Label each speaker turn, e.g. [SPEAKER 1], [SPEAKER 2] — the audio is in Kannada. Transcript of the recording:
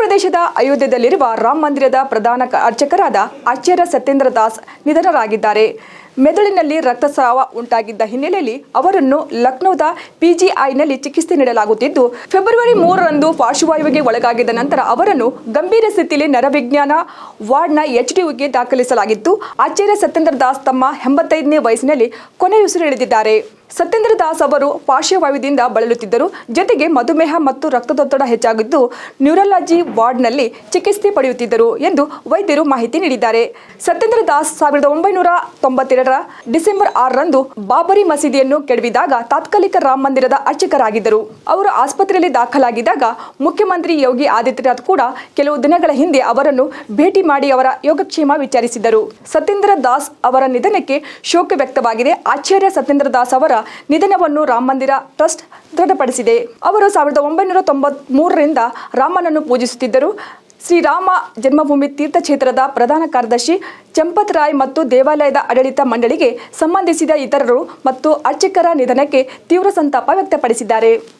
[SPEAKER 1] ಪ್ರದೇಶದ ಅಯೋಧ್ಯೆಯಲ್ಲಿರುವ ರಾಮ ಮಂದಿರದ ಪ್ರಧಾನ ಅರ್ಚಕರಾದ ಆಚಾರ್ಯ ಸತ್ಯೇಂದ್ರ ದಾಸ್ ನಿಧನರಾಗಿದ್ದಾರೆ. ಮೆದುಳಿನಲ್ಲಿ ರಕ್ತಸ್ರಾವ ಉಂಟಾಗಿದ್ದ ಹಿನ್ನೆಲೆಯಲ್ಲಿ ಅವರನ್ನು ಲಕ್ನೋದ ಪಿಜಿಐನಲ್ಲಿ ಚಿಕಿತ್ಸೆ ನೀಡಲಾಗುತ್ತಿದ್ದು, ಫೆಬ್ರವರಿ 3ರಂದು ಪಾರ್ಶ್ವವಾಯುವಿಗೆ ಒಳಗಾಗಿದ್ದ ನಂತರ ಅವರನ್ನು ಗಂಭೀರ ಸ್ಥಿತಿಯಲ್ಲಿ ನರವಿಜ್ಞಾನ ವಾರ್ಡ್ನ HDUಗೆ ದಾಖಲಿಸಲಾಗಿತ್ತು. ಆಚಾರ್ಯ ಸತ್ಯೇಂದ್ರ ದಾಸ್ ತಮ್ಮ 85ನೇ ವಯಸ್ಸಿನಲ್ಲಿ ಕೊನೆಯುಸಿರೆಳೆದಿದ್ದಾರೆ. ಸತ್ಯೇಂದ್ರ ದಾಸ್ ಅವರು ಪಾರ್ಶ್ವವಾಯುವಿನಿಂದ ಬಳಲುತ್ತಿದ್ದರು. ಜೊತೆಗೆ ಮಧುಮೇಹ ಮತ್ತು ರಕ್ತದೊತ್ತಡ ಹೆಚ್ಚಾಗಿದ್ದು ನ್ಯೂರಾಲಜಿ ವಾರ್ಡ್ನಲ್ಲಿ ಚಿಕಿತ್ಸೆ ಪಡೆಯುತ್ತಿದ್ದರು ಎಂದು ವೈದ್ಯರು ಮಾಹಿತಿ ನೀಡಿದ್ದಾರೆ. ಸತ್ಯೇಂದ್ರ ದಾಸ್ 1992ರ ಡಿಸೆಂಬರ್ 6ರಂದು ಬಾಬರಿ ಮಸೀದಿಯನ್ನು ಕೆಡವಿದಾಗ ತಾತ್ಕಾಲಿಕ ರಾಮ ಮಂದಿರದ ಅರ್ಚಕರಾಗಿದ್ದರು. ಅವರು ಆಸ್ಪತ್ರೆಯಲ್ಲಿ ದಾಖಲಾಗಿದ್ದಾಗ ಮುಖ್ಯಮಂತ್ರಿ ಯೋಗಿ ಆದಿತ್ಯನಾಥ್ ಕೂಡ ಕೆಲವು ದಿನಗಳ ಹಿಂದೆ ಅವರನ್ನು ಭೇಟಿ ಮಾಡಿ ಅವರ ಯೋಗಕ್ಷೇಮ ವಿಚಾರಿಸಿದ್ದರು. ಸತ್ಯೇಂದ್ರ ದಾಸ್ ಅವರ ನಿಧನಕ್ಕೆ ಶೋಕ ವ್ಯಕ್ತವಾಗಿದೆ. ಆಚಾರ್ಯ ಸತ್ಯೇಂದ್ರ ದಾಸ್ ಅವರ ನಿಧನವನ್ನು ರಾಮ ಮಂದಿರ ಟ್ರಸ್ಟ್ ದೃಢಪಡಿಸಿದೆ. ಅವರು 1993ರಿಂದ ರಾಮನನ್ನು ಪೂಜಿಸುತ್ತಿದ್ದರು. ಶ್ರೀರಾಮ ಜನ್ಮಭೂಮಿ ತೀರ್ಥಕ್ಷೇತ್ರದ ಪ್ರಧಾನ ಕಾರ್ಯದರ್ಶಿ ಚಂಪತ್ ರಾಯ್ ಮತ್ತು ದೇವಾಲಯದ ಆಡಳಿತ ಮಂಡಳಿಗೆ ಸಂಬಂಧಿಸಿದ ಇತರರು ಮತ್ತು ಅರ್ಚಕರ ನಿಧನಕ್ಕೆ ತೀವ್ರ ಸಂತಾಪ ವ್ಯಕ್ತಪಡಿಸಿದ್ದಾರೆ.